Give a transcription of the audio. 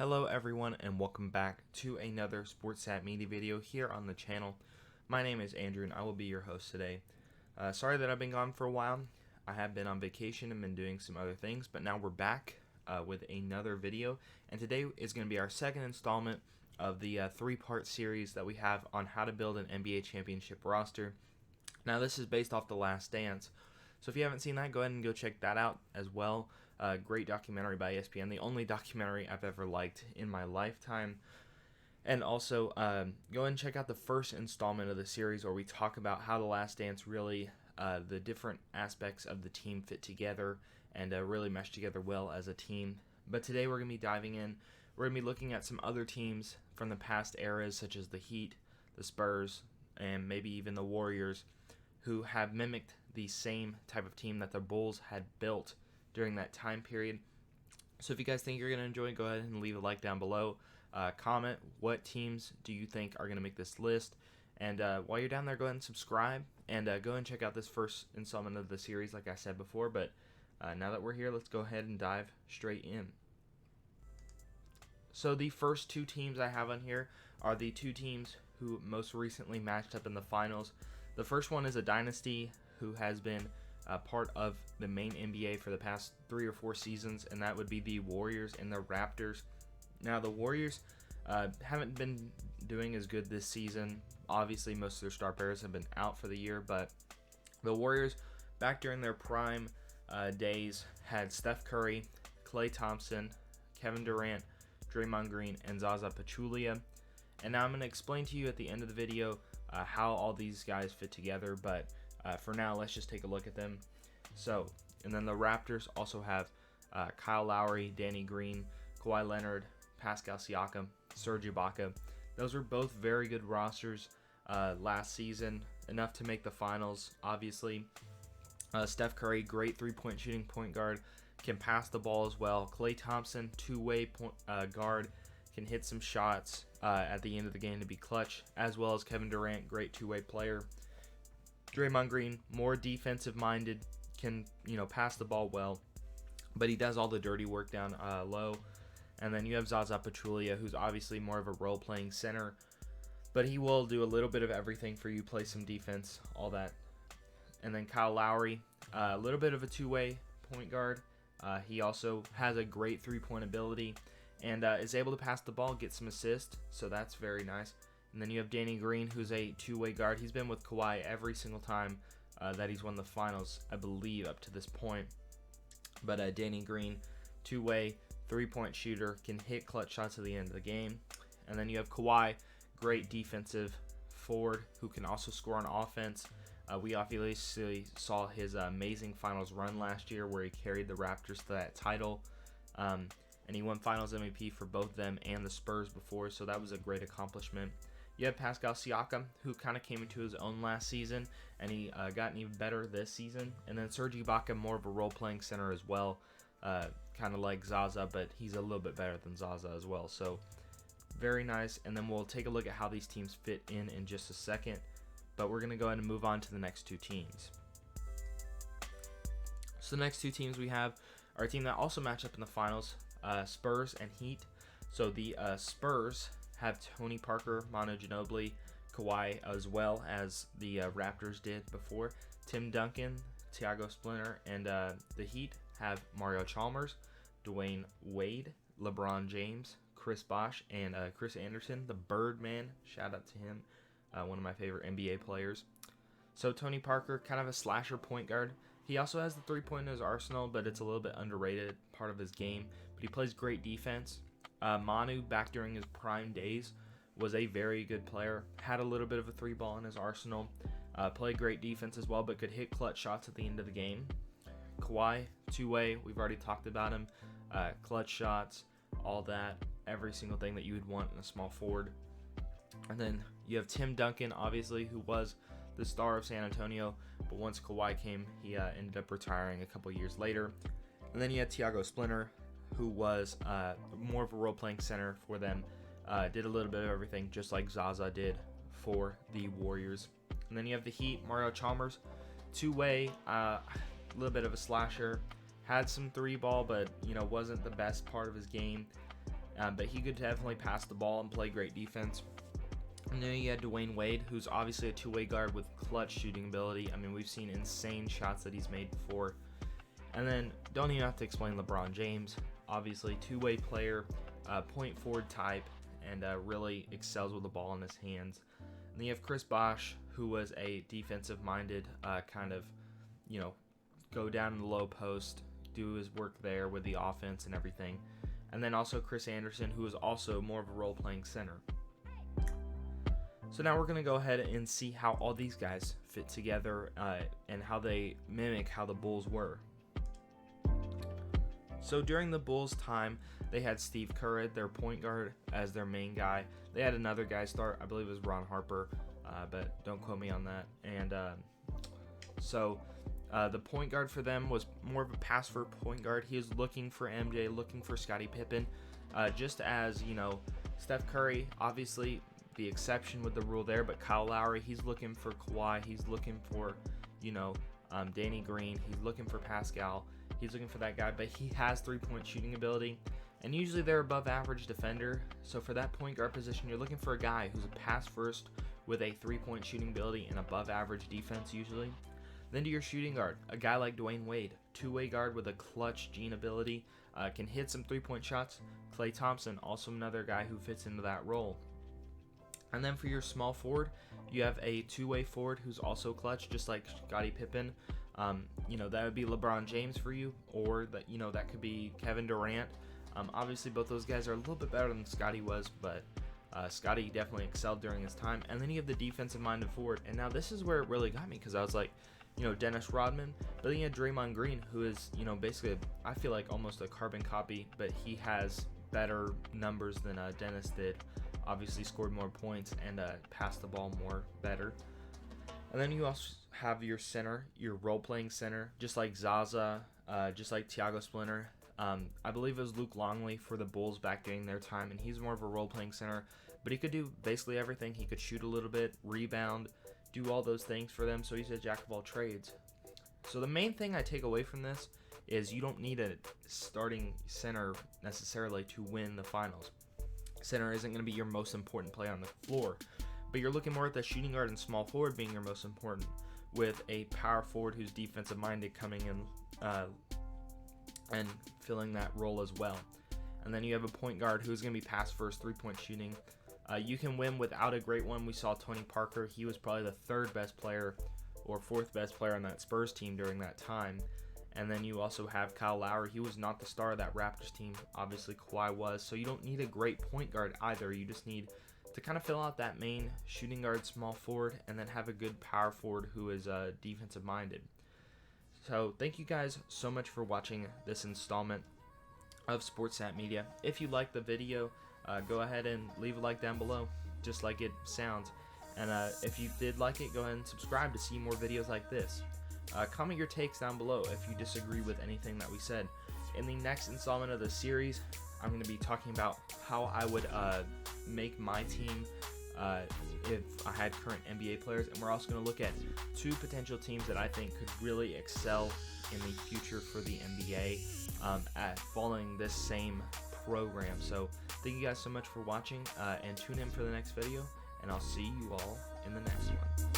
Hello everyone and welcome back to another SportsSat Media video here on the channel. My name is Andrew and I will be your host today. Sorry that I've been gone for a while. I have been on vacation and been doing some other things, but now we're back with another video, and today is going to be our second installment of the three-part series that we have on how to build an NBA championship roster. Now this is based off The Last Dance, so if you haven't seen that, go ahead and go check that out as well. Great documentary by ESPN, the only documentary I've ever liked in my lifetime. And also, go and check out the first installment of the series where we talk about how The Last Dance really, the different aspects of the team fit together and really mesh together well as a team. But today we're going to be diving in. We're going to be looking at some other teams from the past eras, such as the Heat, the Spurs, and maybe even the Warriors, who have mimicked the same type of team that the Bulls had built during that time period. So if you guys think you're going to enjoy, go ahead and leave a like down below. Comment what teams do you think are going to make this list. And while you're down there, go ahead and subscribe. And go and check out this first installment of the series like I said before. But now that we're here, let's go ahead and dive straight in. So the first two teams I have on here are the two teams who most recently matched up in the finals. The first one is a dynasty who has been part of the main NBA for the past 3 or 4 seasons, and that would be the Warriors and the Raptors. Now, the Warriors haven't been doing as good this season. Obviously, most of their star players have been out for the year, but the Warriors, back during their prime days, had Steph Curry, Klay Thompson, Kevin Durant, Draymond Green, and Zaza Pachulia. And now I'm going to explain to you at the end of the video how all these guys fit together, but for now, let's just take a look at them. So, and then the Raptors also have Kyle Lowry, Danny Green, Kawhi Leonard, Pascal Siakam, Serge Ibaka. Those were both very good rosters last season, enough to make the finals, obviously. Steph Curry, great three-point shooting point guard, can pass the ball as well. Klay Thompson, two-way guard, can hit some shots at the end of the game to be clutch, as well as Kevin Durant, great two-way player. Draymond Green, more defensive-minded, can pass the ball well, but he does all the dirty work down low. And then you have Zaza Pachulia, who's obviously more of a role-playing center, but he will do a little bit of everything for you, play some defense, all that. And then Kyle Lowry, a little bit of a two-way point guard. He also has a great three-point ability and is able to pass the ball, get some assists, so that's very nice. And then you have Danny Green, who's a two-way guard. He's been with Kawhi every single time that he's won the finals, I believe, up to this point. But Danny Green, two-way, three-point shooter, can hit clutch shots at the end of the game. And then you have Kawhi, great defensive forward who can also score on offense. We obviously saw his amazing finals run last year where he carried the Raptors to that title. And he won finals MVP for both them and the Spurs before, so that was a great accomplishment. You have Pascal Siakam, who kind of came into his own last season, and he gotten even better this season. And then Serge Ibaka, more of a role-playing center as well, kind of like Zaza, but he's a little bit better than Zaza as well. So very nice. And then we'll take a look at how these teams fit in just a second. But we're going to go ahead and move on to the next two teams. So the next two teams we have are a team that also match up in the finals, Spurs and Heat. So the Spurs have Tony Parker, Manu Ginobili, Kawhi, as well as the Raptors did before. Tim Duncan, Thiago Splitter, and the Heat have Mario Chalmers, Dwayne Wade, LeBron James, Chris Bosh, and Chris Anderson, the Birdman. Shout out to him, one of my favorite NBA players. So Tony Parker, kind of a slasher point guard. He also has the three-point in his arsenal, but it's a little bit underrated part of his game. But he plays great defense. Manu, back during his prime days, was a very good player. Had a little bit of a three ball in his arsenal. Played great defense as well, but could hit clutch shots at the end of the game. Kawhi, two-way. We've already talked about him. Clutch shots, all that. Every single thing that you would want in a small forward. And then you have Tim Duncan, obviously, who was the star of San Antonio. But once Kawhi came, he ended up retiring a couple years later. And then you had Thiago Splitter, who was more of a role-playing center for them. Did a little bit of everything, just like Zaza did for the Warriors. And then you have the Heat, Mario Chalmers, two-way, a little bit of a slasher. Had some three ball, but wasn't the best part of his game. but he could definitely pass the ball and play great defense. And then you had Dwayne Wade, who's obviously a two-way guard with clutch shooting ability. I mean, we've seen insane shots that he's made before. And then don't even have to explain LeBron James, obviously two-way player, point forward type, and really excels with the ball in his hands. And then you have Chris Bosh, who was a defensive-minded kind of, go down in the low post, do his work there with the offense and everything. And then also Chris Anderson, who is also more of a role-playing center. So now we're going to go ahead and see how all these guys fit together and how they mimic how the Bulls were. So during the Bulls' time, they had Steve Kerr, their point guard, as their main guy. They had another guy start, I believe it was Ron Harper, but don't quote me on that. And so the point guard for them was more of a pass-first point guard. He was looking for MJ, looking for Scottie Pippen, just as, Steph Curry, obviously the exception with the rule there, but Kyle Lowry, he's looking for Kawhi, he's looking for, Danny Green, he's looking for Pascal, he's looking for that guy, but he has three-point shooting ability, and usually they're above average defender. So for that point guard position, you're looking for a guy who's a pass first with a three-point shooting ability and above average defense usually. Then to your shooting guard, a guy like Dwayne Wade, two-way guard with a clutch gene ability, can hit some three-point shots. Klay Thompson, also another guy who fits into that role. And then for your small forward, you have a two-way forward who's also clutch, just like Scottie Pippen. That would be LeBron James for you, or that could be Kevin Durant. Obviously, both those guys are a little bit better than Scottie was, but Scottie definitely excelled during his time. And then you have the defensive-minded forward. And now this is where it really got me, because I was like, Dennis Rodman, but then you had Draymond Green, who is, basically, I feel like almost a carbon copy, but he has better numbers than Dennis did. Obviously scored more points and passed the ball better. And then you also have your center, your role-playing center, just like Zaza, just like Thiago Splinter. I believe it was Luke Longley for the Bulls back during their time, and he's more of a role-playing center, but he could do basically everything. He could shoot a little bit, rebound, do all those things for them, so he's a jack of all trades. So the main thing I take away from this is you don't need a starting center necessarily to win the finals. Center isn't going to be your most important play on the floor, but you're looking more at the shooting guard and small forward being your most important, with a power forward who's defensive minded coming in and filling that role as well. And then you have a point guard who's going to be pass first, three-point shooting. You can win without a great one. We saw Tony Parker. He was probably the third best player or fourth best player on that Spurs team during that time. And then you also have Kyle Lowry. He was not the star of that Raptors team. Obviously, Kawhi was. So you don't need a great point guard either. You just need to kind of fill out that main shooting guard, small forward, and then have a good power forward who is defensive minded. So thank you guys so much for watching this installment of SportsSat Media. If you liked the video, go ahead and leave a like down below, just like it sounds. And if you did like it, go ahead and subscribe to see more videos like this. Comment your takes down below if you disagree with anything that we said. In the next installment of the series, I'm going to be talking about how I would make my team if I had current NBA players, and we're also going to look at two potential teams that I think could really excel in the future for the NBA at following this same program. So thank you guys so much for watching, and tune in for the next video, and I'll see you all in the next one.